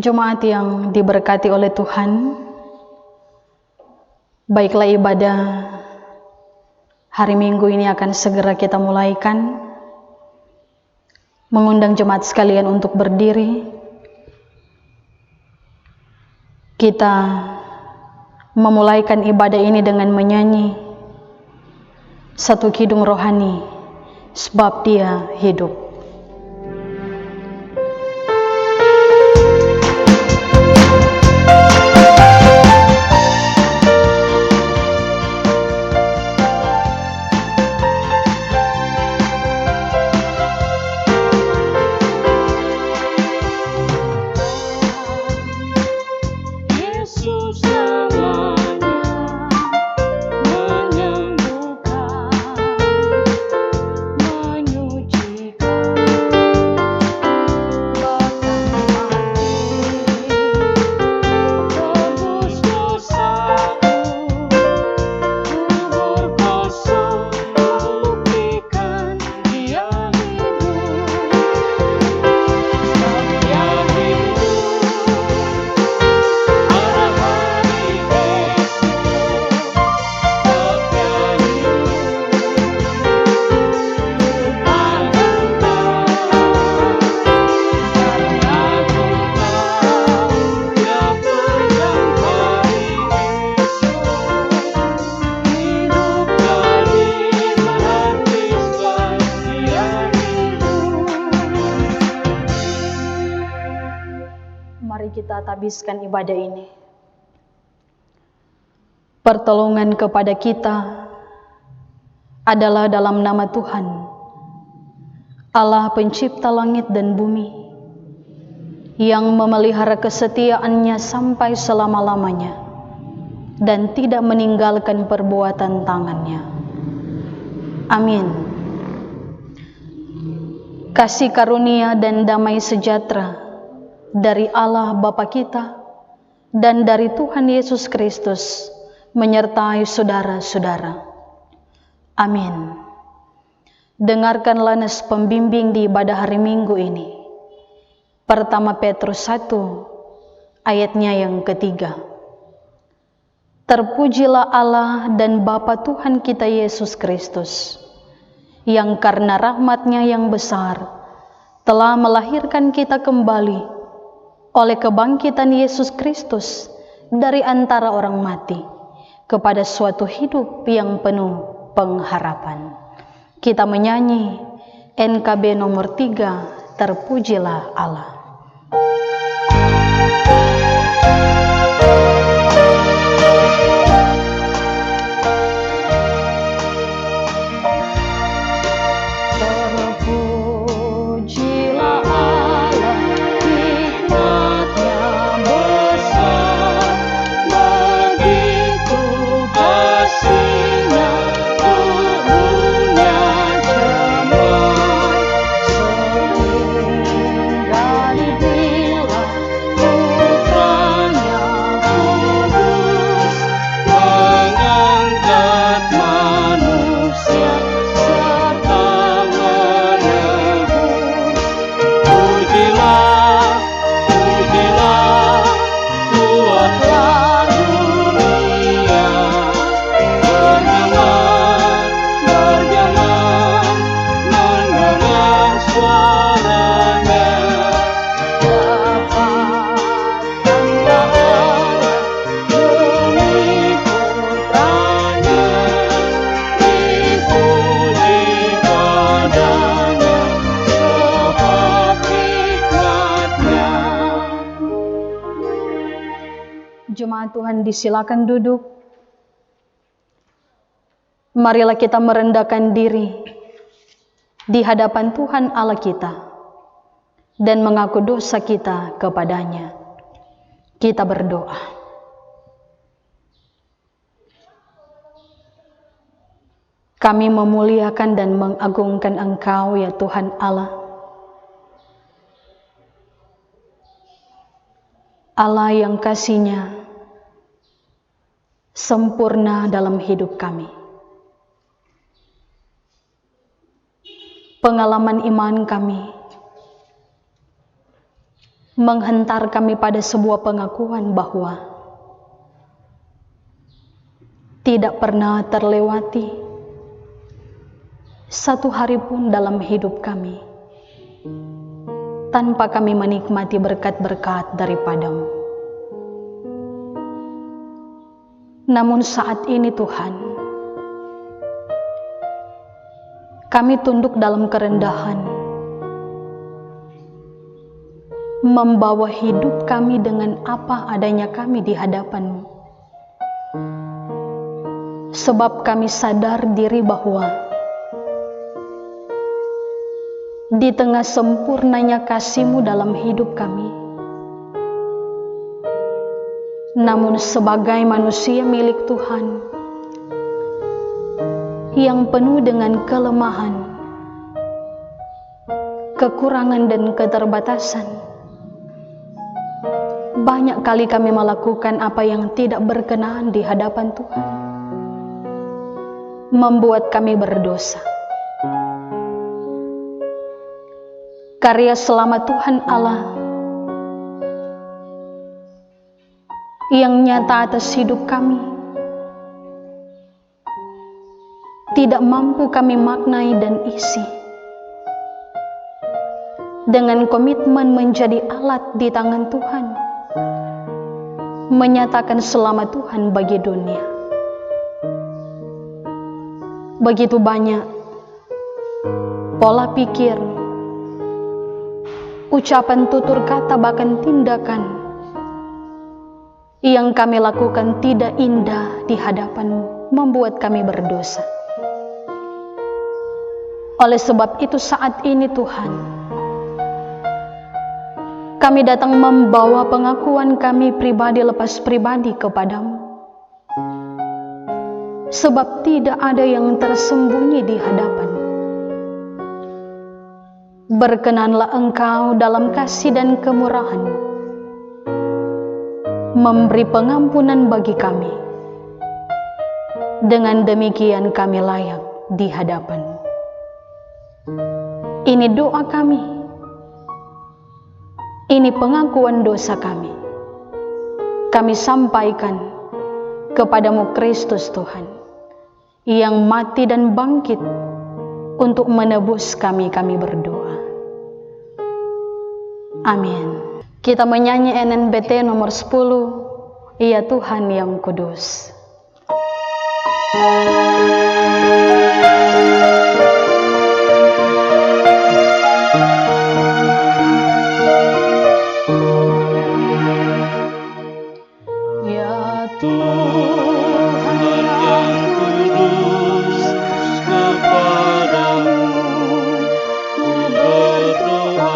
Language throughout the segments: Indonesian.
Jemaat yang diberkati oleh Tuhan, baiklah ibadah hari Minggu ini akan segera kita mulaikan. Mengundang jemaat sekalian untuk berdiri. Kita memulaikan ibadah ini dengan menyanyi satu kidung rohani, sebab Dia hidup. Mari kita tabiskan ibadah ini. Pertolongan kepada kita adalah dalam nama Tuhan, Allah pencipta langit dan bumi, yang memelihara kesetiaannya sampai selama-lamanya dan tidak meninggalkan perbuatan tangannya. Amin. Kasih karunia dan damai sejahtera dari Allah Bapa kita dan dari Tuhan Yesus Kristus menyertai saudara-saudara. Amin. Dengarkanlah nas pembimbing di ibadah hari Minggu ini. Pertama Petrus 1 ayatnya yang ketiga. Terpujilah Allah dan Bapa Tuhan kita Yesus Kristus, yang karena rahmat-Nya yang besar telah melahirkan kita kembali oleh kebangkitan Yesus Kristus dari antara orang mati kepada suatu hidup yang penuh pengharapan. Kita menyanyi NKB nomor 3, Terpujilah Allah. Jemaat Tuhan disilakan duduk. Marilah kita merendahkan diri di hadapan Tuhan Allah kita dan mengaku dosa kita kepadanya. Kita berdoa. Kami memuliakan dan mengagungkan Engkau ya Tuhan Allah, Allah yang kasih-Nya sempurna dalam hidup kami. Pengalaman iman kami menghentar kami pada sebuah pengakuan bahwa tidak pernah terlewati satu hari pun dalam hidup kami tanpa kami menikmati berkat-berkat daripada-Mu. Namun saat ini Tuhan, kami tunduk dalam kerendahan, membawa hidup kami dengan apa adanya kami di hadapan-Mu. Sebab kami sadar diri bahwa di tengah sempurnanya kasih-Mu dalam hidup kami, namun sebagai manusia milik Tuhan yang penuh dengan kelemahan, kekurangan dan keterbatasan, banyak kali kami melakukan apa yang tidak berkenan di hadapan Tuhan, membuat kami berdosa. Karya selamat Tuhan Allah yang nyata atas hidup kami tidak mampu kami maknai dan isi dengan komitmen menjadi alat di tangan Tuhan, menyatakan selamat Tuhan bagi dunia. Begitu banyak pola pikir, ucapan tutur kata, bahkan tindakan yang kami lakukan tidak indah di hadapan-Mu, membuat kami berdosa. Oleh sebab itu saat ini Tuhan, kami datang membawa pengakuan kami pribadi lepas pribadi kepada-Mu. Sebab tidak ada yang tersembunyi di hadapan-Mu. Berkenanlah Engkau dalam kasih dan kemurahan-Mu memberi pengampunan bagi kami. Dengan demikian kami layak di hadapan-Mu. Ini doa kami. Ini pengakuan dosa kami. Kami sampaikan kepada-Mu Kristus Tuhan, yang mati dan bangkit untuk menebus kami berdoa. Amin. Kita menyanyi NNBT nomor 10, Ya Tuhan yang Kudus. Ya Tuhan yang kudus, kepadamu ku berdoa.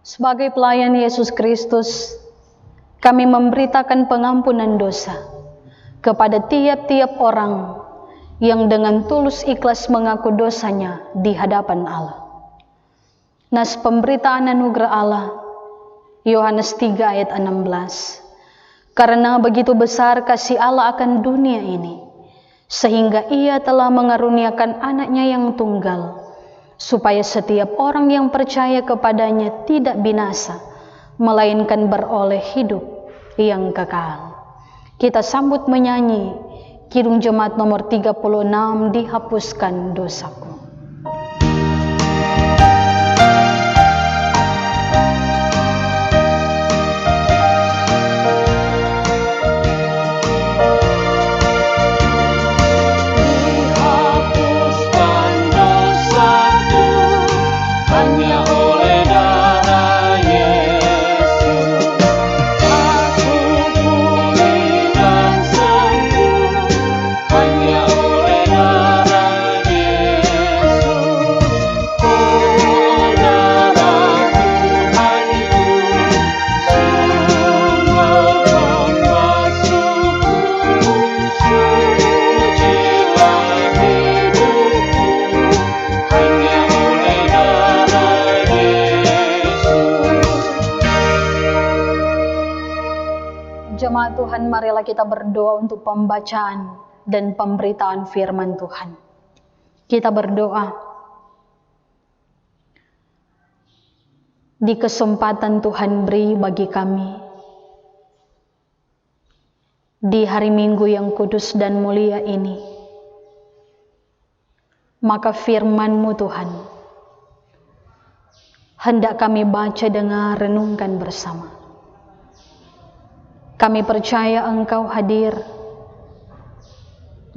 Sebagai pelayan Yesus Kristus, kami memberitakan pengampunan dosa kepada tiap-tiap orang yang dengan tulus ikhlas mengaku dosanya di hadapan Allah. Nas pemberitaan anugerah Allah, Yohanes 3 ayat 16. Karena begitu besar kasih Allah akan dunia ini, sehingga Ia telah mengaruniakan anaknya yang tunggal, supaya setiap orang yang percaya kepadanya tidak binasa, melainkan beroleh hidup yang kekal. Kita sambut menyanyi Kidung Jemaat nomor 36, Dihapuskan Dosaku. Hanya Jemaat Tuhan, marilah kita berdoa untuk pembacaan dan pemberitaan firman Tuhan. Kita berdoa. Di kesempatan Tuhan beri bagi kami, di hari Minggu yang kudus dan mulia ini, maka firman-Mu Tuhan, hendak kami baca, dengar, renungkan bersama. Kami percaya Engkau hadir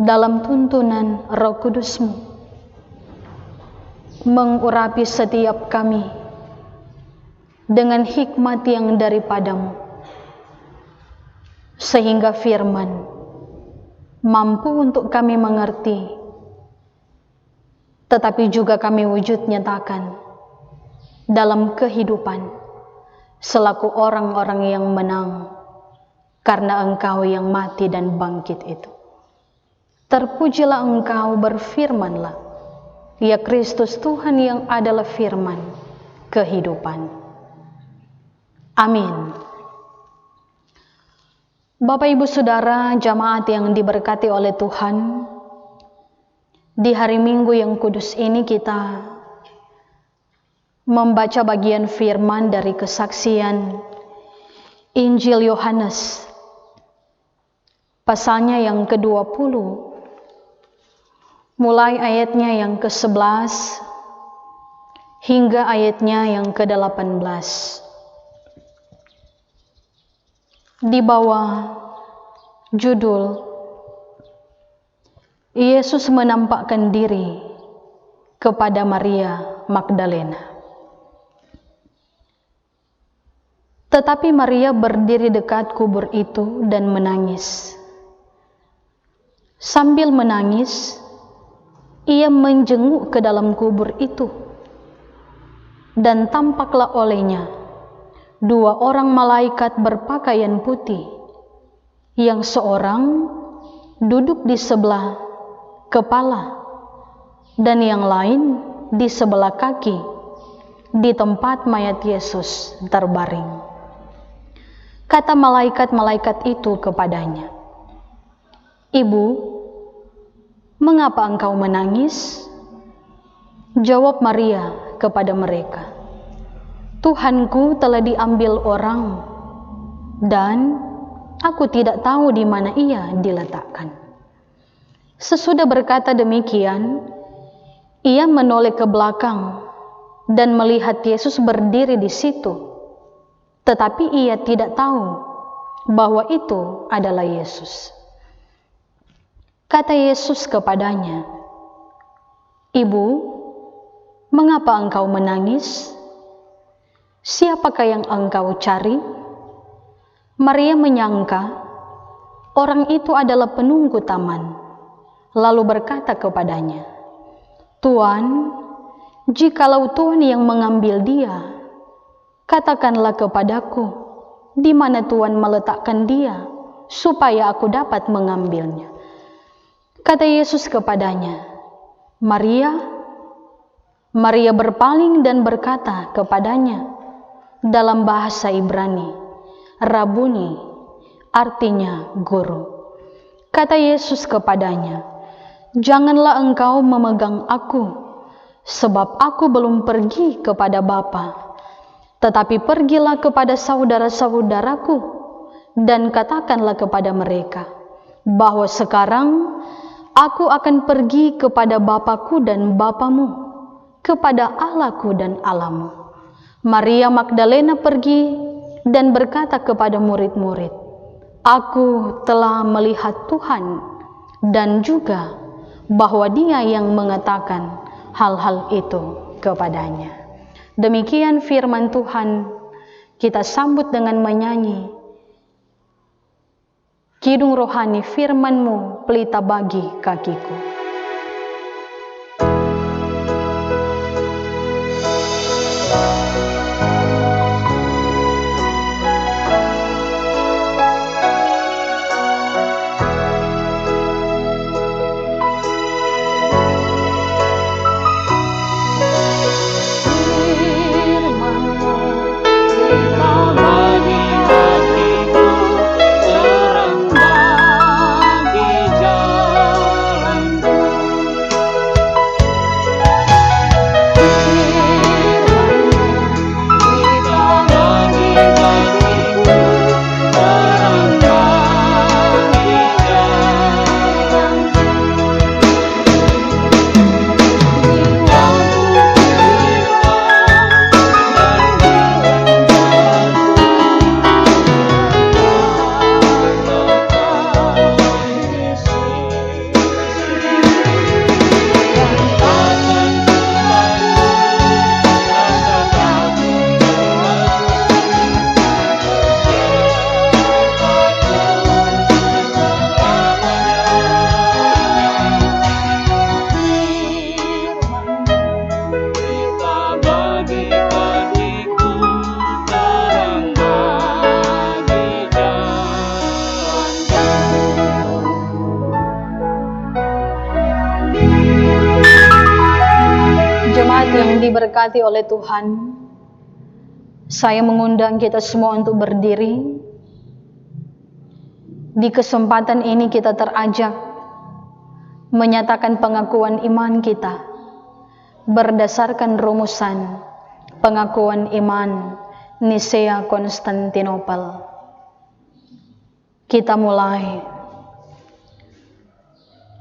dalam tuntunan Roh Kudus-Mu, mengurapi setiap kami dengan hikmat yang daripada-Mu, sehingga firman mampu untuk kami mengerti, tetapi juga kami wujud nyatakan dalam kehidupan selaku orang-orang yang menang, karena Engkau yang mati dan bangkit itu. Terpujilah Engkau, berfirmanlah, ya Kristus Tuhan yang adalah firman kehidupan. Amin. Bapak Ibu Saudara, jamaat yang diberkati oleh Tuhan, di hari Minggu yang kudus ini kita membaca bagian firman dari kesaksian Injil Yohanes, pasalnya yang ke-20, mulai ayatnya yang ke-11 hingga ayatnya yang ke-18. Di bawah judul Yesus menampakkan diri kepada Maria Magdalena. Tetapi Maria berdiri dekat kubur itu dan menangis. Sambil menangis, ia menjenguk ke dalam kubur itu, dan tampaklah olehnya 2 orang malaikat berpakaian putih, yang seorang duduk di sebelah kepala dan yang lain di sebelah kaki di tempat mayat Yesus terbaring. Kata malaikat-malaikat itu kepadanya, "Ibu, mengapa engkau menangis?" Jawab Maria kepada mereka, "Tuhanku telah diambil orang, dan aku tidak tahu di mana ia diletakkan." Sesudah berkata demikian, ia menoleh ke belakang dan melihat Yesus berdiri di situ, tetapi ia tidak tahu bahwa itu adalah Yesus. Kata Yesus kepadanya, "Ibu, mengapa engkau menangis? Siapakah yang engkau cari?" Maria menyangka orang itu adalah penunggu taman, lalu berkata kepadanya, "Tuan, jikalau Tuhan yang mengambil dia, katakanlah kepadaku di mana Tuhan meletakkan dia, supaya aku dapat mengambilnya." Kata Yesus kepadanya, "Maria." Maria berpaling dan berkata kepadanya dalam bahasa Ibrani, "Rabuni," artinya guru. Kata Yesus kepadanya, "Janganlah engkau memegang aku, sebab aku belum pergi kepada Bapa. Tetapi pergilah kepada saudara-saudaraku dan katakanlah kepada mereka bahwa sekarang aku akan pergi kepada Bapakku dan Bapamu, kepada Allahku dan Allahmu." Maria Magdalena pergi dan berkata kepada murid-murid, "Aku telah melihat Tuhan," dan juga bahwa Dia yang mengatakan hal-hal itu kepadanya. Demikian firman Tuhan. Kita sambut dengan menyanyi kidung rohani, firman-Mu pelita bagi kakiku. Bagi hatiku diberkati oleh Tuhan, saya mengundang kita semua untuk berdiri. Di kesempatan ini kita terajak menyatakan pengakuan iman kita berdasarkan rumusan pengakuan iman Nisea Konstantinopel. Kita mulai.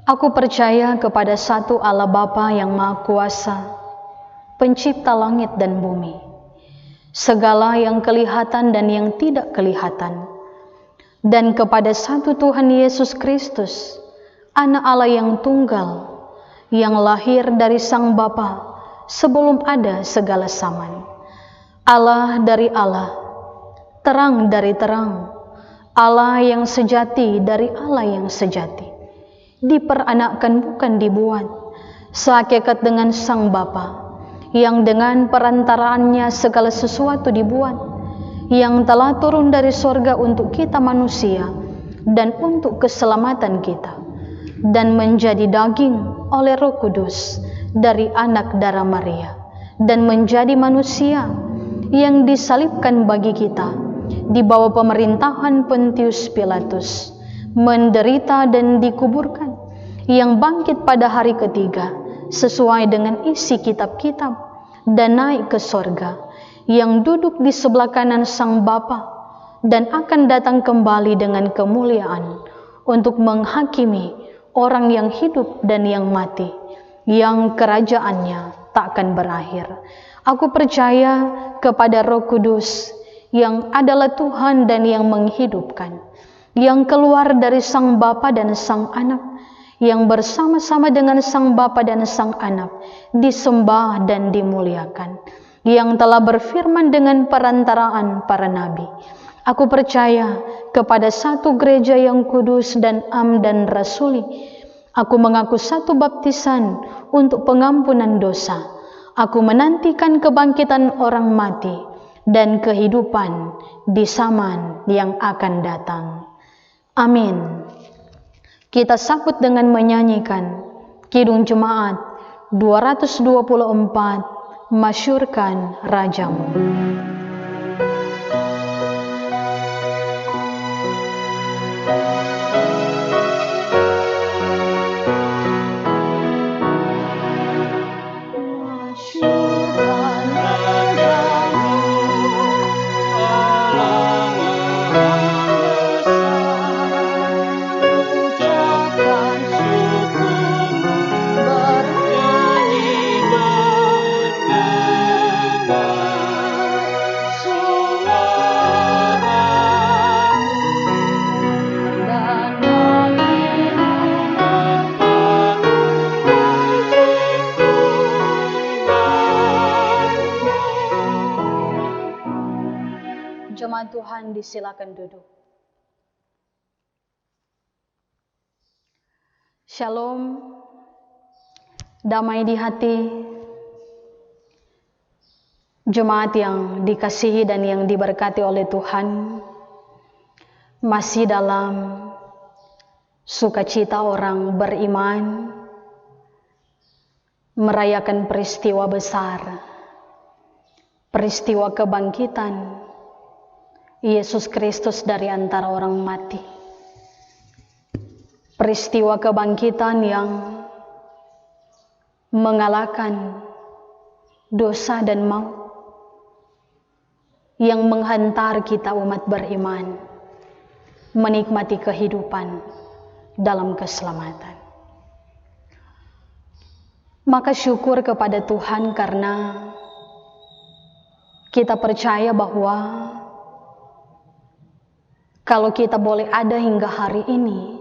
Aku percaya kepada satu Allah Bapa yang Maha Kuasa, pencipta langit dan bumi, segala yang kelihatan dan yang tidak kelihatan, dan kepada satu Tuhan Yesus Kristus, Anak Allah yang tunggal, yang lahir dari Sang Bapa sebelum ada segala zaman, Allah dari Allah, terang dari terang, Allah yang sejati dari Allah yang sejati, diperanakkan bukan dibuat, sehakikat dengan Sang Bapa, yang dengan perantaraannya segala sesuatu dibuat, yang telah turun dari sorga untuk kita manusia dan untuk keselamatan kita, dan menjadi daging oleh Roh Kudus dari anak darah Maria, dan menjadi manusia yang disalibkan bagi kita di bawah pemerintahan Pontius Pilatus, menderita dan dikuburkan, yang bangkit pada hari ketiga sesuai dengan isi kitab-kitab, dan naik ke sorga, yang duduk di sebelah kanan Sang Bapa, dan akan datang kembali dengan kemuliaan untuk menghakimi orang yang hidup dan yang mati, yang kerajaannya tak akan berakhir. Aku percaya kepada Roh Kudus yang adalah Tuhan dan yang menghidupkan, yang keluar dari Sang Bapa dan Sang Anak, yang bersama-sama dengan Sang Bapa dan Sang Anak disembah dan dimuliakan, yang telah berfirman dengan perantaraan para nabi. Aku percaya kepada satu gereja yang kudus dan am dan rasuli. Aku mengaku satu baptisan untuk pengampunan dosa. Aku menantikan kebangkitan orang mati dan kehidupan di zaman yang akan datang. Amin. Kita sambut dengan menyanyikan Kidung Jemaat 224, Masyurkan Rajamu. Jemaat Tuhan, disilakan duduk. Shalom, damai di hati, jemaat yang dikasihi dan yang diberkati oleh Tuhan. Masih dalam sukacita orang beriman merayakan peristiwa besar, peristiwa kebangkitan Yesus Kristus dari antara orang mati. Peristiwa kebangkitan yang mengalahkan dosa dan maut, yang menghantar kita umat beriman menikmati kehidupan dalam keselamatan. Maka syukur kepada Tuhan karena kita percaya bahwa kalau kita boleh ada hingga hari ini,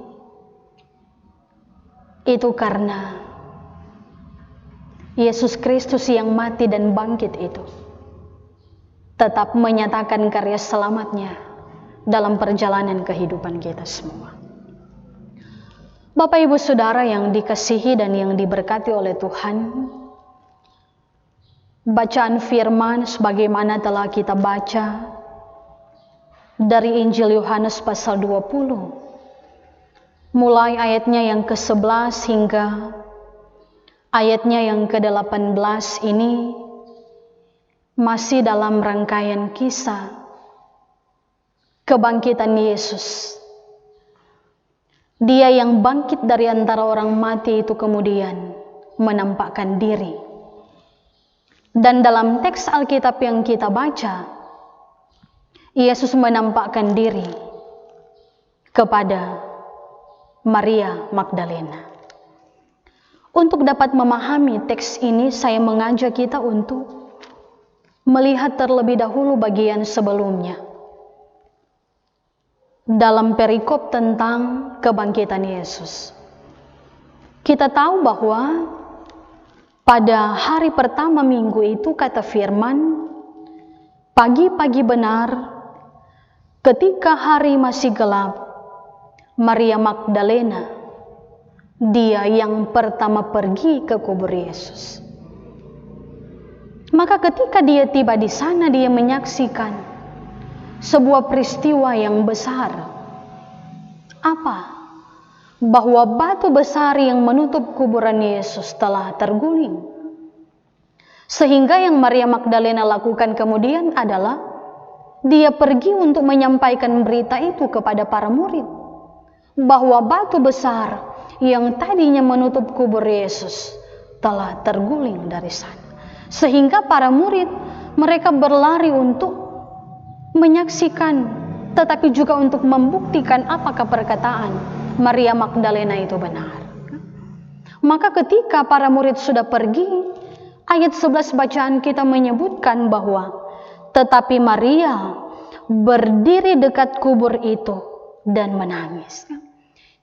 itu karena Yesus Kristus yang mati dan bangkit itu tetap menyatakan karya selamatnya dalam perjalanan kehidupan kita semua. Bapak Ibu Saudara yang dikasihi dan yang diberkati oleh Tuhan, bacaan firman sebagaimana telah kita baca dari Injil Yohanes pasal 20, mulai ayatnya yang ke-11 hingga ayatnya yang ke-18 ini masih dalam rangkaian kisah kebangkitan Yesus. Dia yang bangkit dari antara orang mati itu kemudian menampakkan diri. Dan dalam teks Alkitab yang kita baca, Yesus menampakkan diri kepada Maria Magdalena. Untuk dapat memahami teks ini, saya mengajak kita untuk melihat terlebih dahulu bagian sebelumnya. Dalam perikop tentang kebangkitan Yesus, kita tahu bahwa pada hari pertama minggu itu, kata firman, pagi-pagi benar, ketika hari masih gelap, Maria Magdalena, dia yang pertama pergi ke kubur Yesus. Maka ketika dia tiba di sana, dia menyaksikan sebuah peristiwa yang besar. Apa? Bahwa batu besar yang menutup kuburan Yesus telah terguling. Sehingga yang Maria Magdalena lakukan kemudian adalah dia pergi untuk menyampaikan berita itu kepada para murid, bahwa batu besar yang tadinya menutup kubur Yesus telah terguling dari sana. Sehingga para murid, mereka berlari untuk menyaksikan, tetapi juga untuk membuktikan apakah perkataan Maria Magdalena itu benar. Maka ketika para murid sudah pergi, ayat 11 bacaan kita menyebutkan bahwa tetapi Maria berdiri dekat kubur itu dan menangis.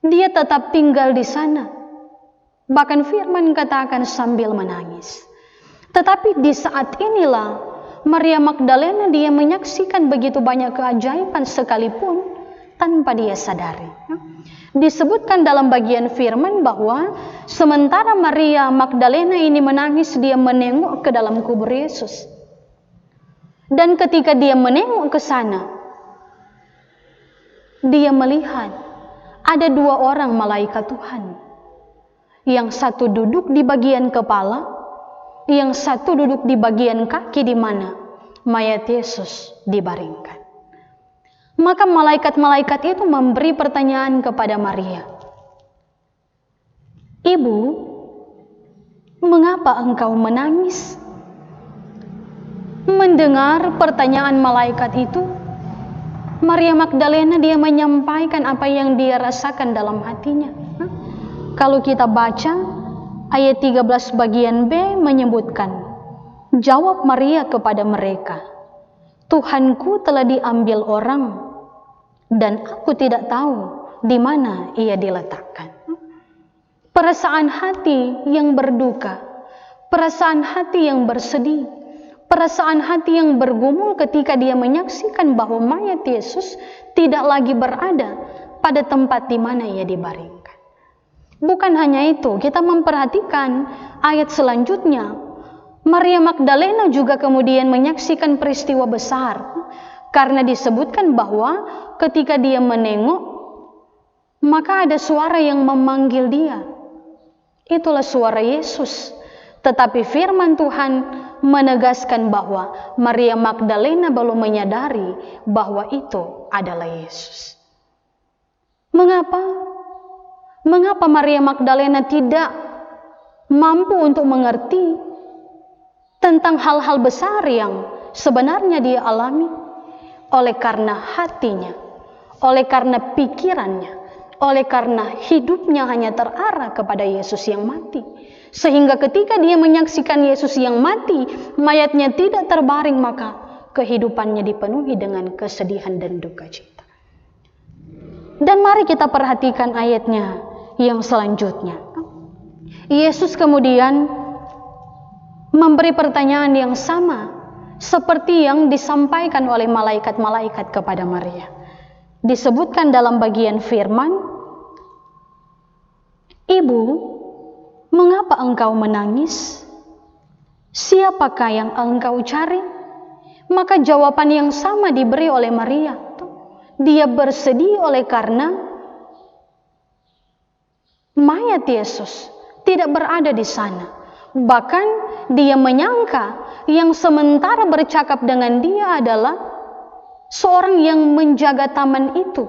Dia tetap tinggal di sana. Bahkan firman katakan sambil menangis. Tetapi di saat inilah Maria Magdalena dia menyaksikan begitu banyak keajaiban sekalipun tanpa dia sadari. Disebutkan dalam bagian firman bahwa sementara Maria Magdalena ini menangis, dia menengok ke dalam kubur Yesus. Dan ketika dia menengok ke sana, dia melihat ada 2 orang malaikat Tuhan. Yang satu duduk di bagian kepala, yang satu duduk di bagian kaki di mana mayat Yesus dibaringkan. Maka malaikat-malaikat itu memberi pertanyaan kepada Maria. Ibu, mengapa engkau menangis? Mendengar pertanyaan malaikat itu, Maria Magdalena dia menyampaikan apa yang dia rasakan dalam hatinya. Kalau kita baca ayat 13 bagian B menyebutkan, jawab Maria kepada mereka, Tuhanku telah diambil orang dan aku tidak tahu di mana ia diletakkan. Perasaan hati yang berduka, perasaan hati yang bersedih, perasaan hati yang bergumul ketika dia menyaksikan bahwa mayat Yesus tidak lagi berada pada tempat di mana ia dibaringkan. Bukan hanya itu, kita memperhatikan ayat selanjutnya. Maria Magdalena juga kemudian menyaksikan peristiwa besar. Karena disebutkan bahwa ketika dia menengok, maka ada suara yang memanggil dia. Itulah suara Yesus. Tetapi firman Tuhan menegaskan bahwa Maria Magdalena belum menyadari bahwa itu adalah Yesus. Mengapa? Mengapa Maria Magdalena tidak mampu untuk mengerti tentang hal-hal besar yang sebenarnya dia alami? Oleh karena hatinya, oleh karena pikirannya, oleh karena hidupnya hanya terarah kepada Yesus yang mati. Sehingga ketika dia menyaksikan Yesus yang mati, mayatnya tidak terbaring, maka kehidupannya dipenuhi dengan kesedihan dan duka cita. Dan mari kita perhatikan ayatnya yang selanjutnya. Yesus kemudian memberi pertanyaan yang sama seperti yang disampaikan oleh malaikat-malaikat kepada Maria. Disebutkan dalam bagian firman, Ibu, mengapa engkau menangis? Siapakah yang engkau cari? Maka jawaban yang sama diberi oleh Maria. Dia bersedih oleh karena mayat Yesus tidak berada di sana. Bahkan dia menyangka yang sementara bercakap dengan dia adalah seorang yang menjaga taman itu.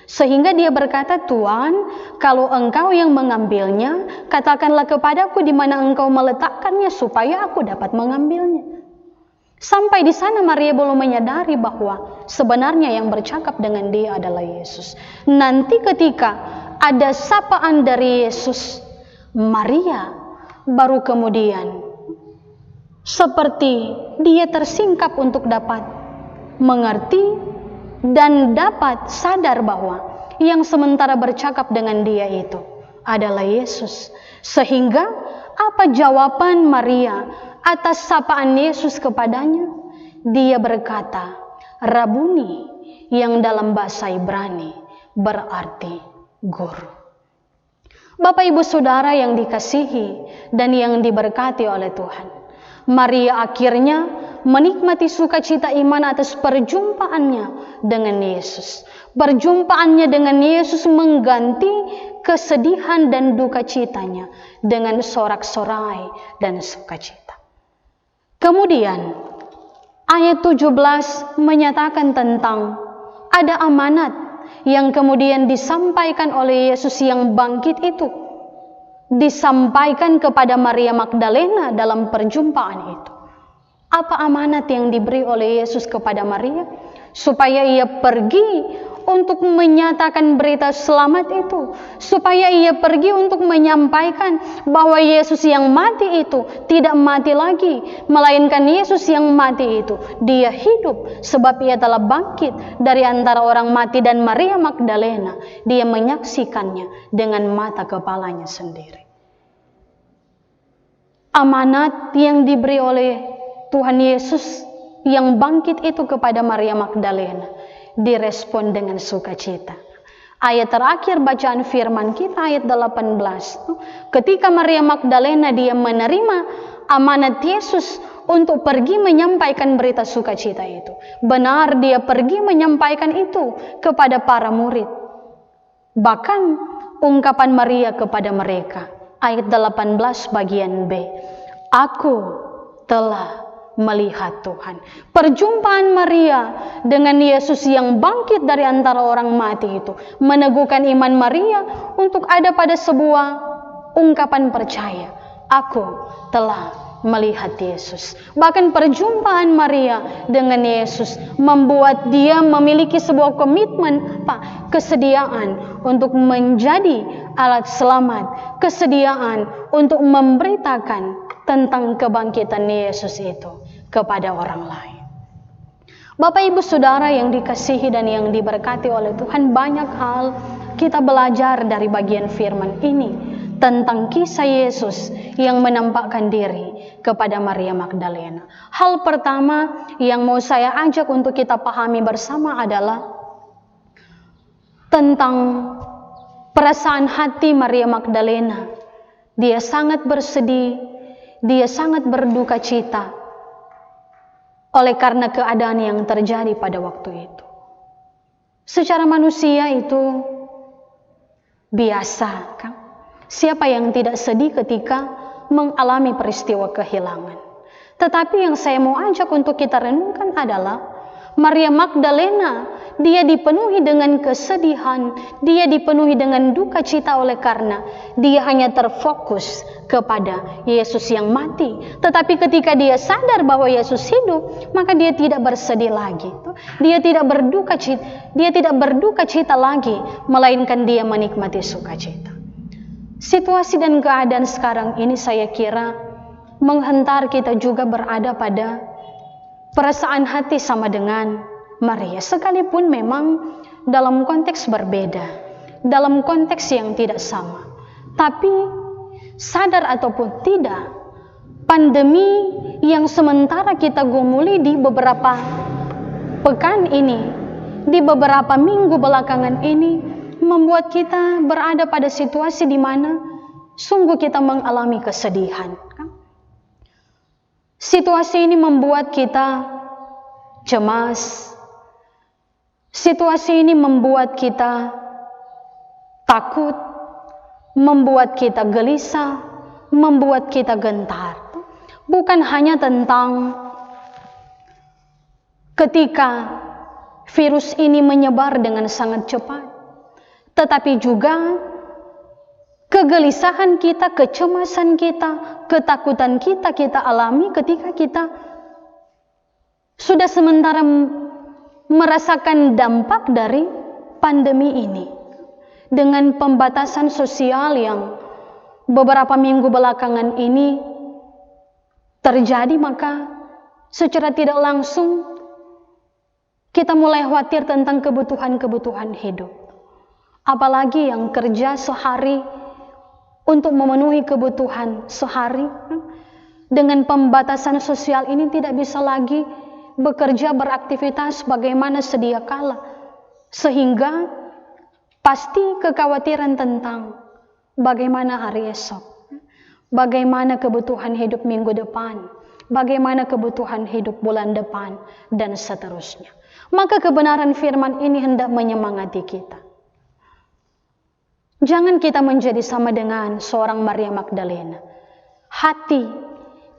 Sehingga dia berkata, "Tuan, kalau engkau yang mengambilnya, katakanlah kepadaku di mana engkau meletakkannya supaya aku dapat mengambilnya." Sampai di sana Maria belum menyadari bahwa sebenarnya yang bercakap dengan dia adalah Yesus. Nanti ketika ada sapaan dari Yesus, Maria baru kemudian seperti dia tersingkap untuk dapat mengerti dan dapat sadar bahwa yang sementara bercakap dengan dia itu adalah Yesus. Sehingga apa jawaban Maria atas sapaan Yesus kepadanya? Dia berkata, "Rabuni," yang dalam bahasa Ibrani berarti guru. Bapak Ibu Saudara yang dikasihi dan yang diberkati oleh Tuhan, Maria akhirnya menikmati sukacita iman atas perjumpaannya dengan Yesus. Perjumpaannya dengan Yesus mengganti kesedihan dan duka citanya dengan sorak-sorai dan sukacita. Kemudian ayat 17 menyatakan tentang ada amanat yang kemudian disampaikan oleh Yesus yang bangkit itu, disampaikan kepada Maria Magdalena dalam perjumpaan itu. Apa amanat yang diberi oleh Yesus kepada Maria? Supaya ia pergi untuk menyatakan berita selamat itu, supaya ia pergi untuk menyampaikan bahwa Yesus yang mati itu tidak mati lagi, melainkan Yesus yang mati itu dia hidup, sebab ia telah bangkit dari antara orang mati. Dan Maria Magdalena, dia menyaksikannya dengan mata kepalanya sendiri. Amanat yang diberi oleh Tuhan Yesus yang bangkit itu kepada Maria Magdalena direspon dengan sukacita. Ayat terakhir bacaan firman kita ayat 18. Ketika Maria Magdalena dia menerima amanat Yesus untuk pergi menyampaikan berita sukacita itu. Benar, dia pergi menyampaikan itu kepada para murid. Bahkan ungkapan Maria kepada mereka, ayat 18 bagian B, "Aku telah melihat Tuhan." Perjumpaan Maria dengan Yesus yang bangkit dari antara orang mati itu meneguhkan iman Maria untuk ada pada sebuah ungkapan percaya, "Aku telah melihat Yesus." Bahkan perjumpaan Maria dengan Yesus membuat dia memiliki sebuah komitmen, kesediaan untuk menjadi alat selamat, kesediaan untuk memberitakan tentang kebangkitan Yesus itu kepada orang lain. Bapak Ibu Saudara yang dikasihi dan yang diberkati oleh Tuhan, banyak hal kita belajar dari bagian firman ini tentang kisah Yesus yang menampakkan diri kepada Maria Magdalena. Hal pertama yang mau saya ajak untuk kita pahami bersama adalah tentang perasaan hati Maria Magdalena. Dia sangat bersedih, dia sangat berduka cita oleh karena keadaan yang terjadi pada waktu itu. Secara manusia itu biasa, kan? Siapa yang tidak sedih ketika mengalami peristiwa kehilangan? Tetapi yang saya mau ajak untuk kita renungkan adalah Maria Magdalena, dia dipenuhi dengan kesedihan, dia dipenuhi dengan duka cita oleh karena dia hanya terfokus kepada Yesus yang mati. Tetapi ketika dia sadar bahwa Yesus hidup, maka dia tidak bersedih lagi. Dia tidak berduka cita lagi, melainkan dia menikmati sukacita. Situasi dan keadaan sekarang ini saya kira menghantar kita juga berada pada perasaan hati sama dengan Maria, sekalipun memang dalam konteks berbeda, dalam konteks yang tidak sama. Tapi sadar ataupun tidak, pandemi yang sementara kita gumuli di beberapa pekan ini, di beberapa minggu belakangan ini, membuat kita berada pada situasi di mana sungguh kita mengalami kesedihan. Situasi ini membuat kita cemas. Situasi ini membuat kita takut, membuat kita gelisah, membuat kita gentar. Bukan hanya tentang ketika virus ini menyebar dengan sangat cepat, tetapi juga kegelisahan kita, kecemasan kita, ketakutan kita alami ketika kita sudah sementara merasakan dampak dari pandemi ini. Dengan pembatasan sosial yang beberapa minggu belakangan ini terjadi, maka secara tidak langsung kita mulai khawatir tentang kebutuhan-kebutuhan hidup. Apalagi yang kerja sehari untuk memenuhi kebutuhan sehari, dengan pembatasan sosial ini tidak bisa lagi bekerja, beraktivitas bagaimana sedia kala. Sehingga pasti kekhawatiran tentang bagaimana hari esok, bagaimana kebutuhan hidup minggu depan, bagaimana kebutuhan hidup bulan depan, dan seterusnya. Maka kebenaran firman ini hendak menyemangati kita. Jangan kita menjadi sama dengan seorang Maria Magdalena. Hati,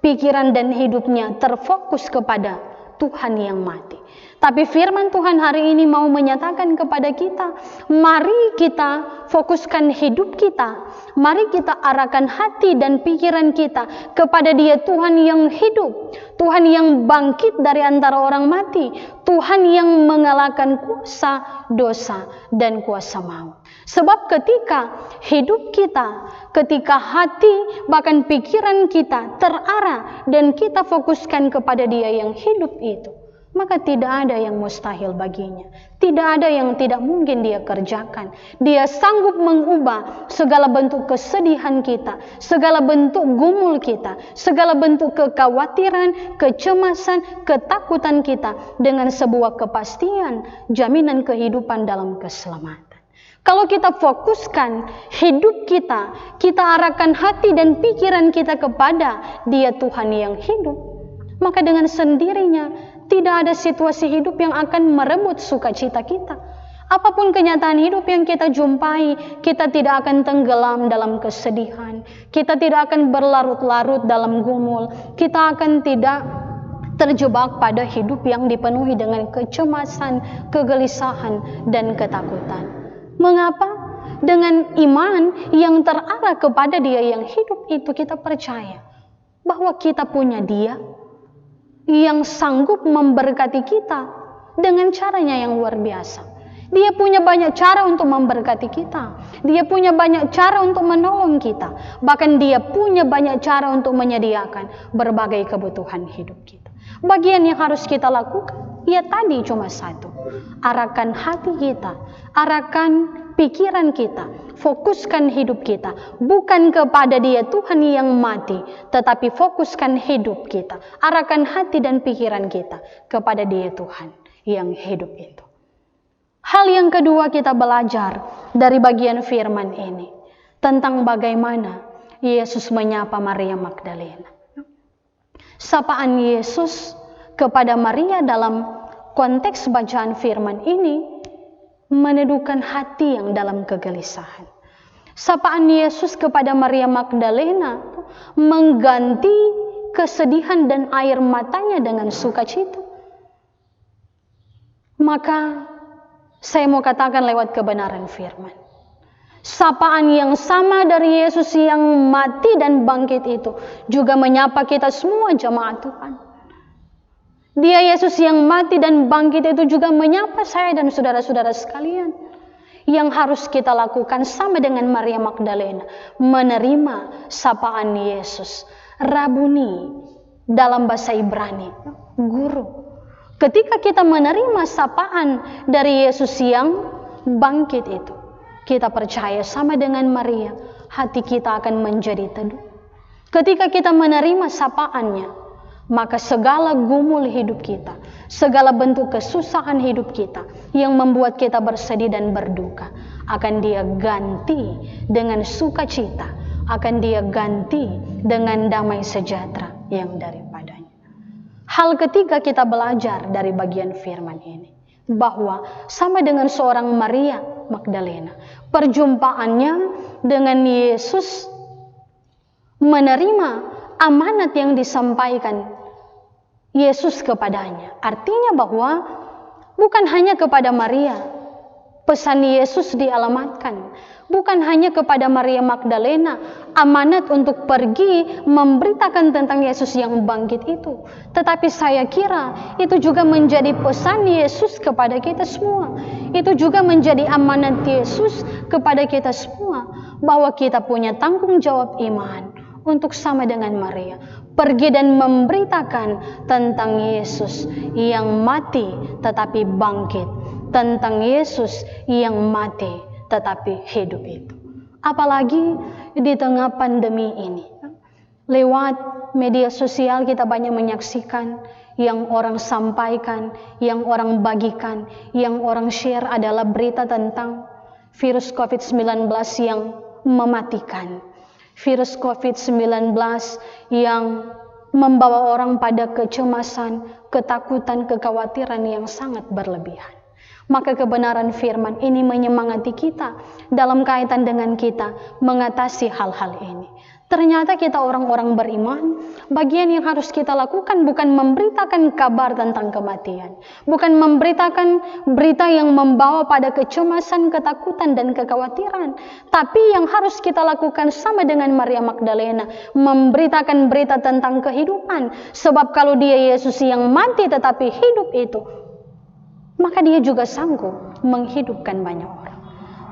pikiran dan hidupnya terfokus kepada Tuhan yang mati. Tapi firman Tuhan hari ini mau menyatakan kepada kita, mari kita fokuskan hidup kita, mari kita arahkan hati dan pikiran kita kepada Dia, Tuhan yang hidup, Tuhan yang bangkit dari antara orang mati, Tuhan yang mengalahkan kuasa dosa dan kuasa maut. Sebab ketika hidup kita, ketika hati bahkan pikiran kita terarah dan kita fokuskan kepada Dia yang hidup itu, maka tidak ada yang mustahil baginya. Tidak ada yang tidak mungkin Dia kerjakan. Dia sanggup mengubah segala bentuk kesedihan kita, segala bentuk gumul kita, segala bentuk kekhawatiran, kecemasan, ketakutan kita dengan sebuah kepastian, jaminan kehidupan dalam keselamatan. Kalau kita fokuskan hidup kita, kita arahkan hati dan pikiran kita kepada Dia Tuhan yang hidup, maka dengan sendirinya tidak ada situasi hidup yang akan merebut sukacita kita. Apapun kenyataan hidup yang kita jumpai, kita tidak akan tenggelam dalam kesedihan, kita tidak akan berlarut-larut dalam gumul, kita akan tidak terjebak pada hidup yang dipenuhi dengan kecemasan, kegelisahan, dan ketakutan. Mengapa? Dengan iman yang terarah kepada Dia yang hidup itu, kita percaya bahwa kita punya Dia yang sanggup memberkati kita dengan caranya yang luar biasa. Dia punya banyak cara untuk memberkati kita. Dia punya banyak cara untuk menolong kita. Bahkan Dia punya banyak cara untuk menyediakan berbagai kebutuhan hidup kita. Bagian yang harus kita lakukan, ya tadi cuma satu. Arahkan hati kita, arahkan pikiran kita, fokuskan hidup kita bukan kepada Dia Tuhan yang mati, tetapi fokuskan hidup kita, arahkan hati dan pikiran kita kepada Dia Tuhan yang hidup itu. Hal yang kedua, kita belajar dari bagian firman ini tentang bagaimana Yesus menyapa Maria Magdalena. Sapaan Yesus kepada Maria dalam konteks bacaan firman ini meneduhkan hati yang dalam kegelisahan. Sapaan Yesus kepada Maria Magdalena mengganti kesedihan dan air matanya dengan sukacita. Maka saya mau katakan lewat kebenaran firman, sapaan yang sama dari Yesus yang mati dan bangkit itu juga menyapa kita semua jemaat Tuhan. Dia Yesus yang mati dan bangkit itu juga menyapa saya dan saudara-saudara sekalian. Yang harus kita lakukan sama dengan Maria Magdalena, menerima sapaan Yesus. Rabuni dalam bahasa Ibrani, guru. Ketika kita menerima sapaan dari Yesus yang bangkit itu, kita percaya sama dengan Maria, hati kita akan menjadi teduh. Ketika kita menerima sapaannya, maka segala gumul hidup kita, segala bentuk kesusahan hidup kita yang membuat kita bersedih dan berduka, akan Dia ganti dengan sukacita, akan Dia ganti dengan damai sejahtera yang daripadanya. Hal ketiga kita belajar dari bagian firman ini, bahwa sama dengan seorang Maria Magdalena, perjumpaannya dengan Yesus menerima amanat yang disampaikan Yesus kepadanya. Artinya bahwa bukan hanya kepada Maria pesan Yesus dialamatkan, bukan hanya kepada Maria Magdalena amanat untuk pergi memberitakan tentang Yesus yang bangkit itu, tetapi saya kira itu juga menjadi pesan Yesus kepada kita semua. Itu juga menjadi amanat Yesus kepada kita semua, bahwa kita punya tanggung jawab iman untuk sama dengan Maria, pergi dan memberitakan tentang Yesus yang mati tetapi bangkit, tentang Yesus yang mati tetapi hidup itu. Apalagi di tengah pandemi ini, lewat media sosial kita banyak menyaksikan yang orang sampaikan, yang orang bagikan, yang orang share adalah berita tentang virus COVID-19 yang mematikan, virus COVID-19 yang membawa orang pada kecemasan, ketakutan, kekhawatiran yang sangat berlebihan. Maka kebenaran firman ini menyemangati kita dalam kaitan dengan kita mengatasi hal-hal ini. Ternyata kita orang-orang beriman, bagian yang harus kita lakukan bukan memberitakan kabar tentang kematian, bukan memberitakan berita yang membawa pada kecemasan, ketakutan, dan kekhawatiran, tapi yang harus kita lakukan sama dengan Maria Magdalena, memberitakan berita tentang kehidupan. Sebab kalau dia Yesus yang mati tetapi hidup itu, maka dia juga sanggup menghidupkan banyak orang.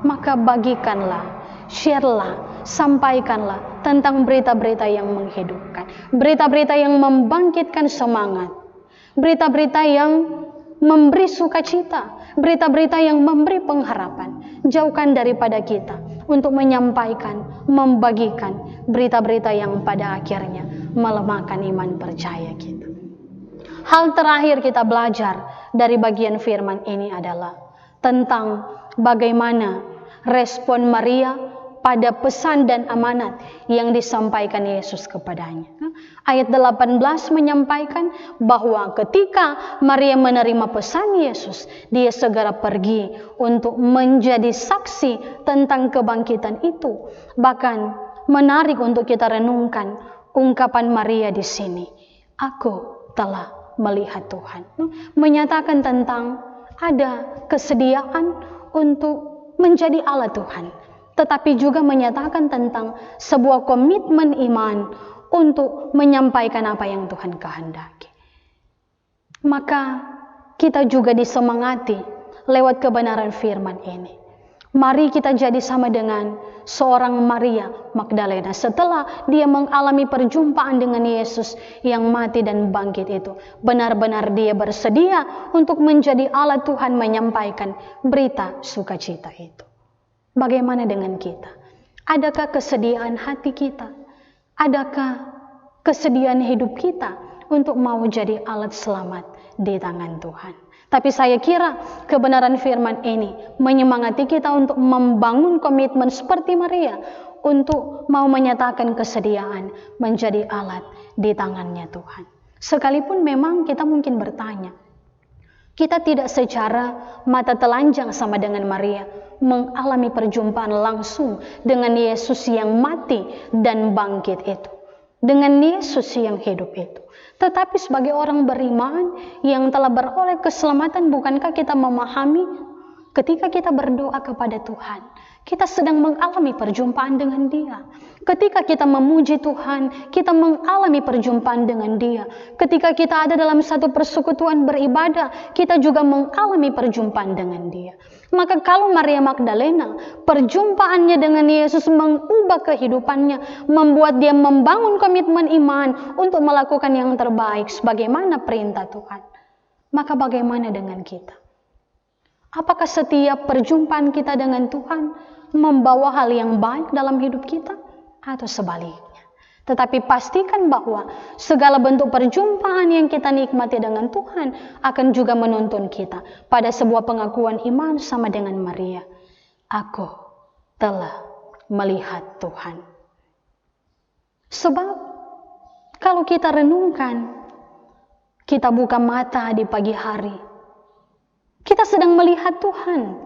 Maka bagikanlah, share-lah, sampaikanlah tentang berita-berita yang menghidupkan, berita-berita yang membangkitkan semangat, berita-berita yang memberi sukacita, berita-berita yang memberi pengharapan. Jauhkan daripada kita untuk menyampaikan, membagikan berita-berita yang pada akhirnya melemahkan iman percaya kita. Hal terakhir kita belajar dari bagian firman ini adalah tentang bagaimana respon Maria pada pesan dan amanat yang disampaikan Yesus kepadanya. Ayat 18 menyampaikan bahwa ketika Maria menerima pesan Yesus, dia segera pergi untuk menjadi saksi tentang kebangkitan itu. Bahkan menarik untuk kita renungkan ungkapan Maria di sini. Aku telah melihat Tuhan. Menyatakan tentang ada kesediaan untuk menjadi alat Tuhan, tetapi juga menyatakan tentang sebuah komitmen iman untuk menyampaikan apa yang Tuhan kehendaki. Maka kita juga disemangati lewat kebenaran firman ini. Mari kita jadi sama dengan seorang Maria Magdalena setelah dia mengalami perjumpaan dengan Yesus yang mati dan bangkit itu. Benar-benar dia bersedia untuk menjadi alat Tuhan menyampaikan berita sukacita itu. Bagaimana dengan kita? Adakah kesediaan hati kita? Adakah kesediaan hidup kita untuk mau jadi alat selamat di tangan Tuhan? Tapi saya kira kebenaran firman ini menyemangati kita untuk membangun komitmen seperti Maria, untuk mau menyatakan kesediaan menjadi alat di tangannya Tuhan. Sekalipun memang kita mungkin bertanya, kita tidak secara mata telanjang sama dengan Maria mengalami perjumpaan langsung dengan Yesus yang mati dan bangkit itu, dengan Yesus yang hidup itu. Tetapi sebagai orang beriman yang telah beroleh keselamatan, bukankah kita memahami ketika kita berdoa kepada Tuhan, kita sedang mengalami perjumpaan dengan Dia. Ketika kita memuji Tuhan, kita mengalami perjumpaan dengan Dia. Ketika kita ada dalam satu persekutuan beribadah, kita juga mengalami perjumpaan dengan Dia. Maka kalau Maria Magdalena, perjumpaannya dengan Yesus mengubah kehidupannya, membuat dia membangun komitmen iman untuk melakukan yang terbaik sebagaimana perintah Tuhan. Maka bagaimana dengan kita? Apakah setiap perjumpaan kita dengan Tuhan membawa hal yang baik dalam hidup kita? Atau sebaliknya? Tetapi pastikan bahwa segala bentuk perjumpaan yang kita nikmati dengan Tuhan akan juga menuntun kita pada sebuah pengakuan iman sama dengan Maria. Aku telah melihat Tuhan. Sebab kalau kita renungkan, kita buka mata di pagi hari, kita sedang melihat Tuhan.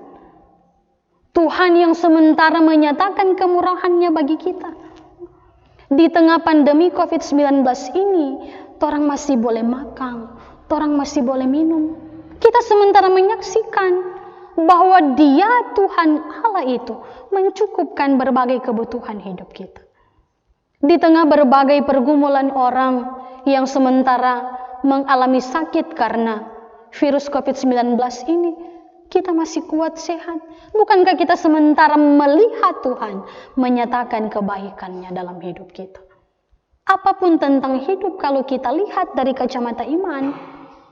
Tuhan yang sementara menyatakan kemurahan-Nya bagi kita. Di tengah pandemi COVID-19 ini, orang masih boleh makan, orang masih boleh minum. Kita sementara menyaksikan bahwa Dia, Tuhan Allah itu, mencukupkan berbagai kebutuhan hidup kita. Di tengah berbagai pergumulan orang yang sementara mengalami sakit karena virus COVID-19 ini, kita masih kuat sehat. Bukankah kita sementara melihat Tuhan menyatakan kebaikannya dalam hidup kita? Apapun tentang hidup kalau kita lihat dari kacamata iman,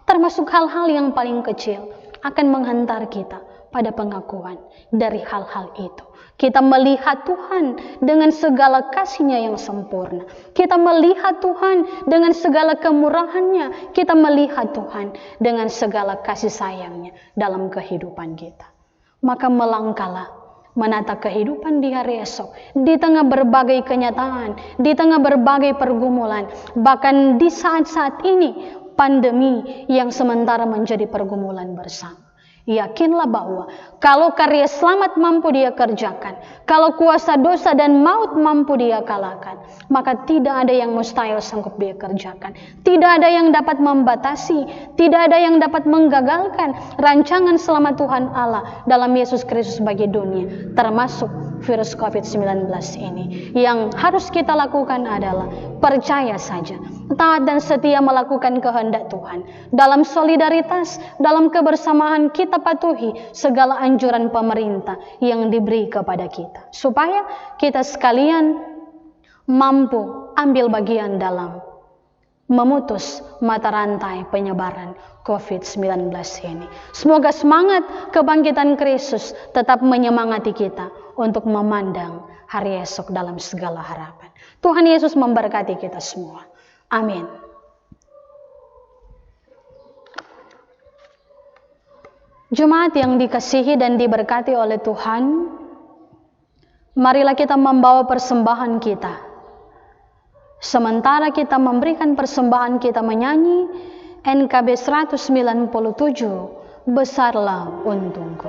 termasuk hal-hal yang paling kecil, akan menghantar kita pada pengakuan dari hal-hal itu. Kita melihat Tuhan dengan segala kasih-Nya yang sempurna. Kita melihat Tuhan dengan segala kemurahan-Nya. Kita melihat Tuhan dengan segala kasih sayang-Nya dalam kehidupan kita. Maka melangkahlah menata kehidupan di hari esok, di tengah berbagai kenyataan, di tengah berbagai pergumulan, bahkan di saat-saat ini pandemi yang sementara menjadi pergumulan bersama. Yakinlah bahwa kalau karya selamat mampu Dia kerjakan, kalau kuasa dosa dan maut mampu Dia kalahkan, maka tidak ada yang mustahil sanggup Dia kerjakan. Tidak ada yang dapat membatasi, tidak ada yang dapat menggagalkan rancangan selamat Tuhan Allah dalam Yesus Kristus bagi dunia, termasuk virus COVID-19 ini. Yang harus kita lakukan adalah percaya saja, taat dan setia melakukan kehendak Tuhan. Dalam solidaritas, dalam kebersamaan kita patuhi segala anjuran pemerintah yang diberi kepada kita, supaya kita sekalian mampu ambil bagian dalam memutus mata rantai penyebaran COVID-19 ini. Semoga semangat kebangkitan Kristus tetap menyemangati kita untuk memandang hari esok dalam segala harapan. Tuhan Yesus memberkati kita semua. Amin. Jemaat yang dikasihi dan diberkati oleh Tuhan, marilah kita membawa persembahan kita. Sementara kita memberikan persembahan, kita menyanyi NKB 197, Besarlah Untungku.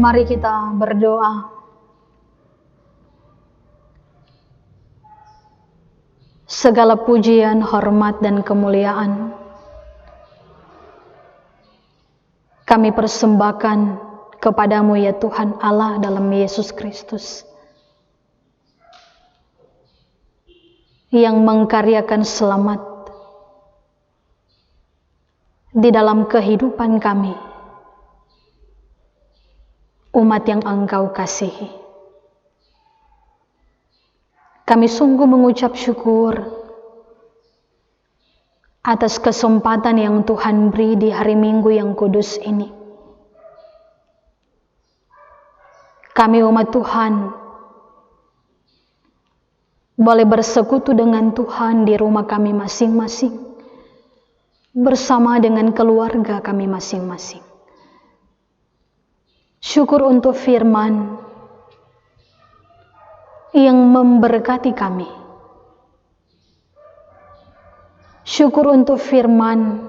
Mari kita berdoa. Segala pujian, hormat, dan kemuliaan kami persembahkan kepadamu ya Tuhan Allah dalam Yesus Kristus, yang mengkaryakan selamat di dalam kehidupan kami, umat yang Engkau kasihi. Kami sungguh mengucap syukur atas kesempatan yang Tuhan beri di hari Minggu yang kudus ini. Kami umat Tuhan boleh bersekutu dengan Tuhan di rumah kami masing-masing, bersama dengan keluarga kami masing-masing. Syukur untuk firman yang memberkati kami. Syukur untuk firman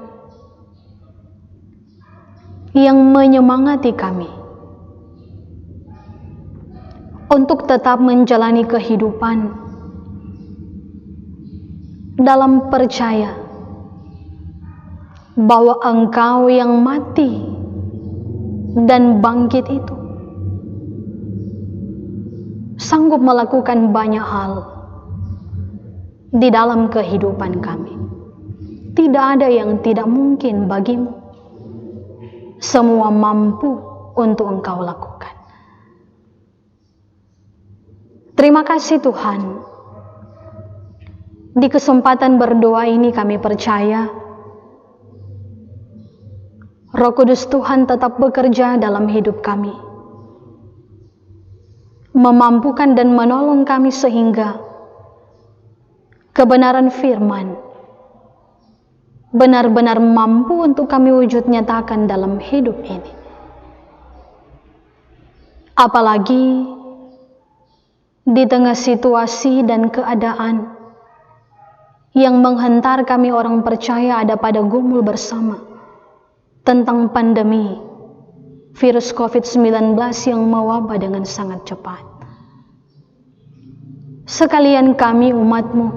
yang menyemangati kami untuk tetap menjalani kehidupan dalam percaya bahwa Engkau yang mati dan bangkit itu sanggup melakukan banyak hal di dalam kehidupan kami. Tidak ada yang tidak mungkin bagimu. Semua mampu untuk Engkau lakukan. Terima kasih Tuhan. Di kesempatan berdoa ini kami percaya Roh Kudus Tuhan tetap bekerja dalam hidup kami, memampukan dan menolong kami sehingga kebenaran firman benar-benar mampu untuk kami wujud nyatakan dalam hidup ini. Apalagi di tengah situasi dan keadaan yang menghantar kami orang percaya ada pada gumul bersama tentang pandemi virus COVID-19 yang mewabah dengan sangat cepat. Sekalian kami umat-Mu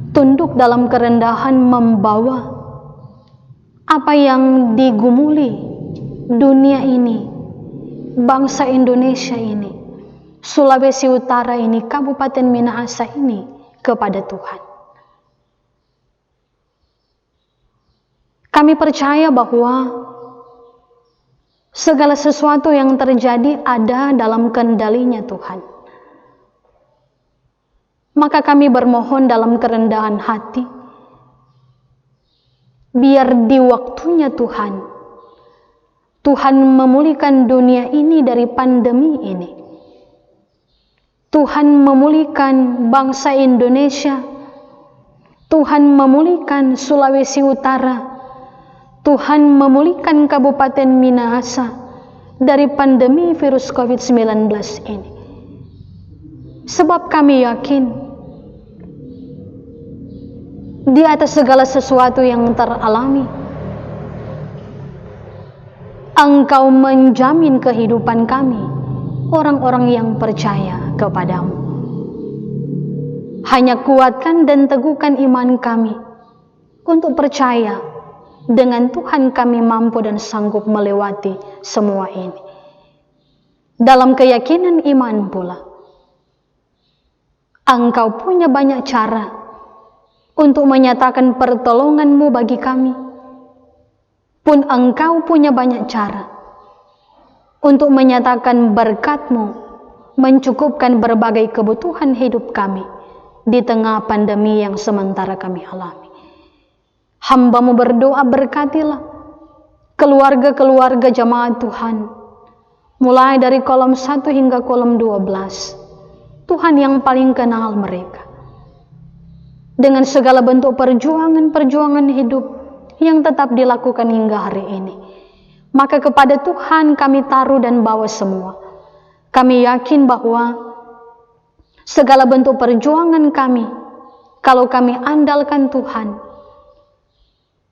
tunduk dalam kerendahan membawa apa yang digumuli dunia ini, bangsa Indonesia ini, Sulawesi Utara ini, Kabupaten Minahasa ini kepada Tuhan. Kami percaya bahwa segala sesuatu yang terjadi ada dalam kendalinya Tuhan. Maka kami bermohon dalam kerendahan hati, biar di waktunya Tuhan, Tuhan memulihkan dunia ini dari pandemi ini. Tuhan memulihkan bangsa Indonesia, Tuhan memulihkan Sulawesi Utara, Tuhan memulihkan Kabupaten Minahasa dari pandemi virus COVID-19 ini. Sebab kami yakin di atas segala sesuatu yang teralami, Engkau menjamin kehidupan kami, orang-orang yang percaya kepadamu. Hanya kuatkan dan teguhkan iman kami untuk percaya dengan Tuhan kami mampu dan sanggup melewati semua ini. Dalam keyakinan iman pula, Engkau punya banyak cara untuk menyatakan pertolongan-Mu bagi kami. Pun Engkau punya banyak cara untuk menyatakan berkat-Mu mencukupkan berbagai kebutuhan hidup kami di tengah pandemi yang sementara kami alami. Hamba-Mu berdoa, berkatilah keluarga-keluarga jemaat Tuhan, mulai dari kolom 1 hingga kolom 12. Tuhan yang paling kenal mereka dengan segala bentuk perjuangan-perjuangan hidup yang tetap dilakukan hingga hari ini. Maka kepada Tuhan kami taruh dan bawa semua. Kami yakin bahwa segala bentuk perjuangan kami, kalau kami andalkan Tuhan,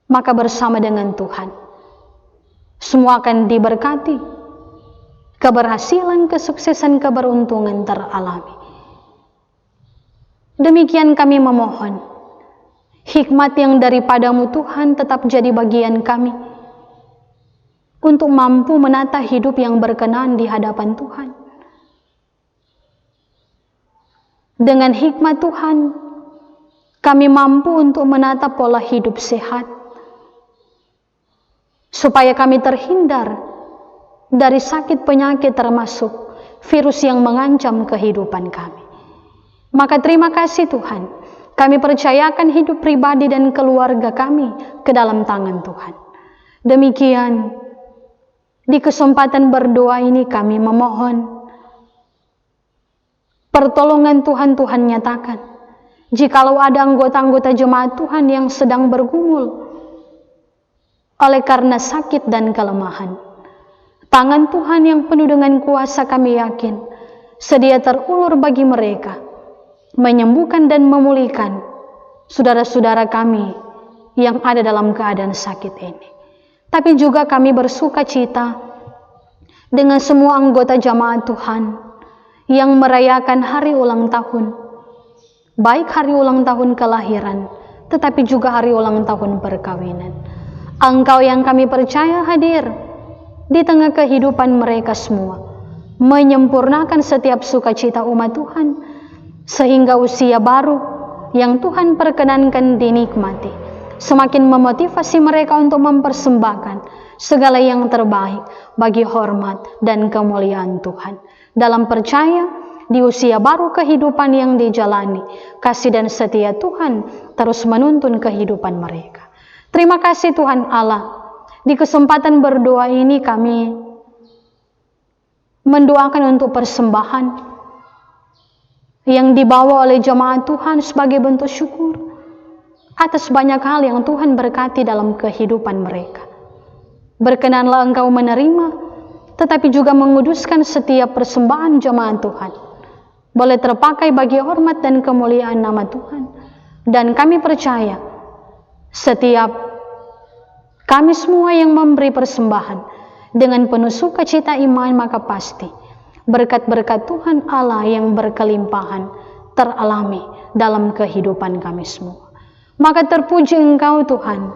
maka bersama dengan Tuhan semua akan diberkati. Keberhasilan, kesuksesan, keberuntungan teralami. Demikian kami memohon, hikmat yang daripada-Mu Tuhan tetap jadi bagian kami untuk mampu menata hidup yang berkenan di hadapan Tuhan. Dengan hikmat Tuhan, kami mampu untuk menata pola hidup sehat, supaya kami terhindar dari sakit penyakit termasuk virus yang mengancam kehidupan kami. Maka terima kasih Tuhan, kami percayakan hidup pribadi dan keluarga kami ke dalam tangan Tuhan. Demikian, di kesempatan berdoa ini kami memohon pertolongan Tuhan nyatakan. Jikalau ada anggota-anggota jemaat Tuhan yang sedang bergumul oleh karena sakit dan kelemahan, tangan Tuhan yang penuh dengan kuasa kami yakin sedia terulur bagi mereka, menyembuhkan dan memulihkan saudara-saudara kami yang ada dalam keadaan sakit ini. tapi juga kami bersuka cita dengan semua anggota jamaat Tuhan yang merayakan hari ulang tahun, baik hari ulang tahun kelahiran, tetapi juga hari ulang tahun perkawinan. Engkau yang kami percaya hadir di tengah kehidupan mereka semua, menyempurnakan setiap sukacita umat Tuhan, sehingga usia baru yang Tuhan perkenankan dinikmati semakin memotivasi mereka untuk mempersembahkan segala yang terbaik bagi hormat dan kemuliaan Tuhan. Dalam percaya di usia baru kehidupan yang dijalani, kasih dan setia Tuhan terus menuntun kehidupan mereka. Terima kasih Tuhan Allah. Di kesempatan berdoa ini kami mendoakan untuk persembahan yang dibawa oleh jemaat Tuhan sebagai bentuk syukur atas banyak hal yang Tuhan berkati dalam kehidupan mereka. Berkenanlah Engkau menerima, tetapi juga menguduskan setiap persembahan jemaat Tuhan, boleh terpakai bagi hormat dan kemuliaan nama Tuhan. Dan kami percaya setiap kami semua yang memberi persembahan dengan penuh sukacita iman, maka pasti berkat-berkat Tuhan Allah yang berkelimpahan teralami dalam kehidupan kami semua. Maka terpuji Engkau Tuhan,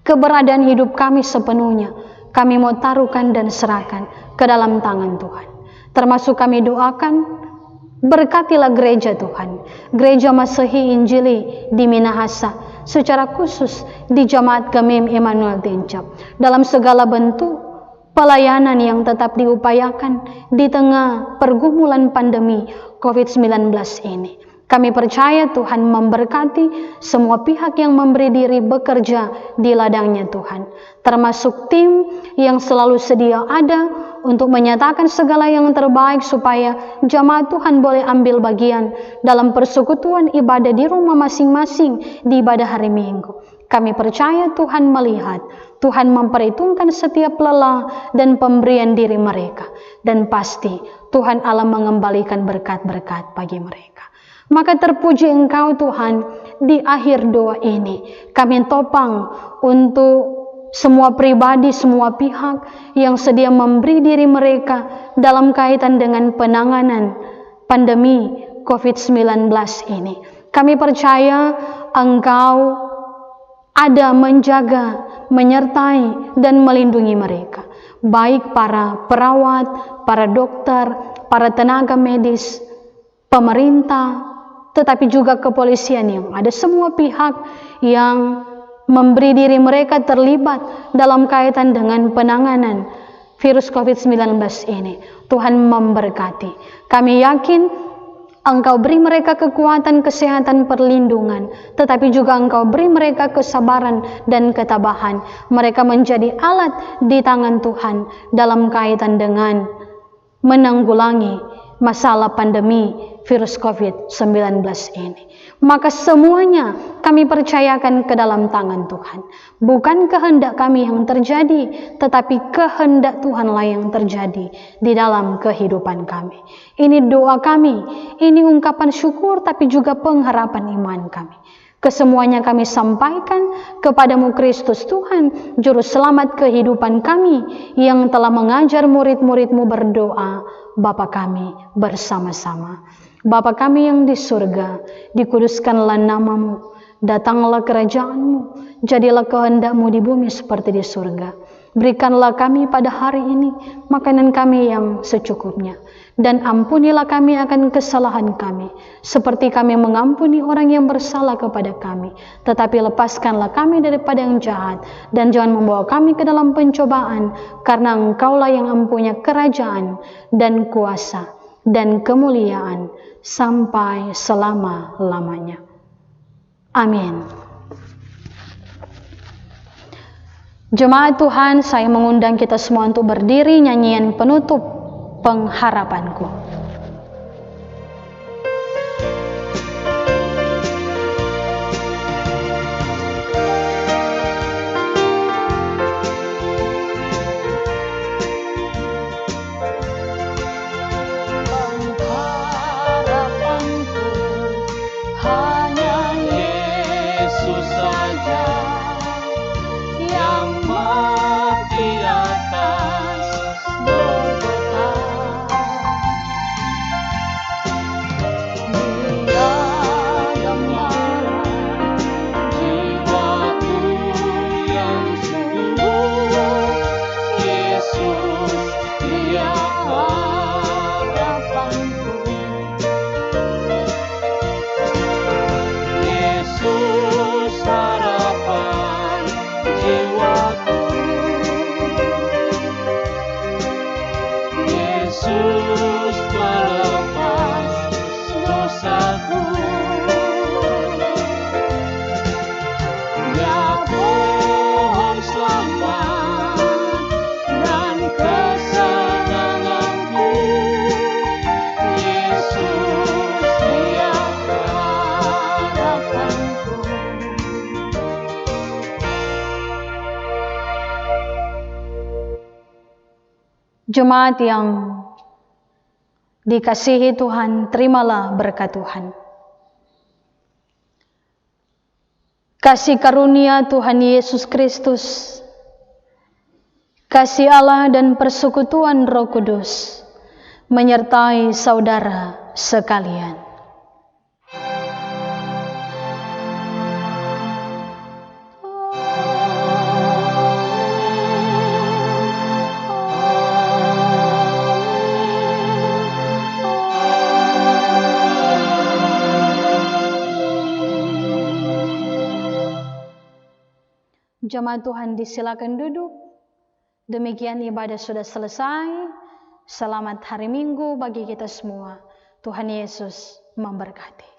keberadaan hidup kami sepenuhnya kami mau taruhkan dan serahkan ke dalam tangan Tuhan. Termasuk kami doakan, berkatilah gereja Tuhan, gereja Masehi Injili di Minahasa, secara khusus di Jemaat Gemim Immanuel Tincap, dalam segala bentuk pelayanan yang tetap diupayakan di tengah pergumulan pandemi COVID-19 ini. Kami percaya Tuhan memberkati semua pihak yang memberi diri bekerja di ladangnya Tuhan, termasuk tim yang selalu sedia ada untuk menyatakan segala yang terbaik supaya jemaat Tuhan boleh ambil bagian dalam persekutuan ibadah di rumah masing-masing di ibadah hari Minggu. Kami percaya Tuhan melihat, Tuhan memperhitungkan setiap lelah dan pemberian diri mereka, dan pasti Tuhan Allah mengembalikan berkat-berkat bagi mereka. Maka terpuji Engkau Tuhan, di akhir doa ini kami topang untuk semua pribadi, semua pihak yang sedia memberi diri mereka dalam kaitan dengan penanganan pandemi COVID-19 ini. Kami percaya Engkau ada menjaga, menyertai, dan melindungi mereka. Baik para perawat, para dokter, para tenaga medis, pemerintah, tetapi juga kepolisian yang ada, semua pihak yang memberi diri mereka terlibat dalam kaitan dengan penanganan virus COVID-19 ini. Tuhan memberkati. Kami yakin Engkau beri mereka kekuatan, kesehatan, perlindungan, tetapi juga Engkau beri mereka kesabaran dan ketabahan. Mereka menjadi alat di tangan Tuhan dalam kaitan dengan menanggulangi masalah pandemi virus COVID-19 ini. Maka semuanya kami percayakan ke dalam tangan Tuhan. Bukan kehendak kami yang terjadi, tetapi kehendak Tuhanlah yang terjadi di dalam kehidupan kami. Ini doa kami, ini ungkapan syukur, tapi juga pengharapan iman kami. Kesemuanya kami sampaikan kepadamu Kristus Tuhan, Juru Selamat kehidupan kami, yang telah mengajar murid-murid-Mu berdoa. Bapa kami bersama-sama. Bapa kami yang di surga, dikuduskanlah nama-Mu, datanglah kerajaan-Mu, jadilah kehendak-Mu di bumi seperti di surga. Berikanlah kami pada hari ini makanan kami yang secukupnya, dan ampunilah kami akan kesalahan kami, seperti kami mengampuni orang yang bersalah kepada kami. Tetapi lepaskanlah kami daripada yang jahat, dan jangan membawa kami ke dalam pencobaan, karena Engkaulah yang mempunyai kerajaan dan kuasa dan kemuliaan sampai selama-lamanya. Amin. Jemaat Tuhan, saya mengundang kita semua untuk berdiri, nyanyian penutup pengharapanku. Hanya Yesus saja yang pelepas dosaku. Ya pohon selamat dan kesenanganku, Yesus Dia harapanku. Jemaat yang dikasihi Tuhan, terimalah berkat Tuhan. Kasih karunia Tuhan Yesus Kristus, kasih Allah dan persekutuan Roh Kudus menyertai saudara sekalian. Jemaat Tuhan disilakan duduk. Demikian ibadah sudah selesai. Selamat hari Minggu bagi kita semua. Tuhan Yesus memberkati.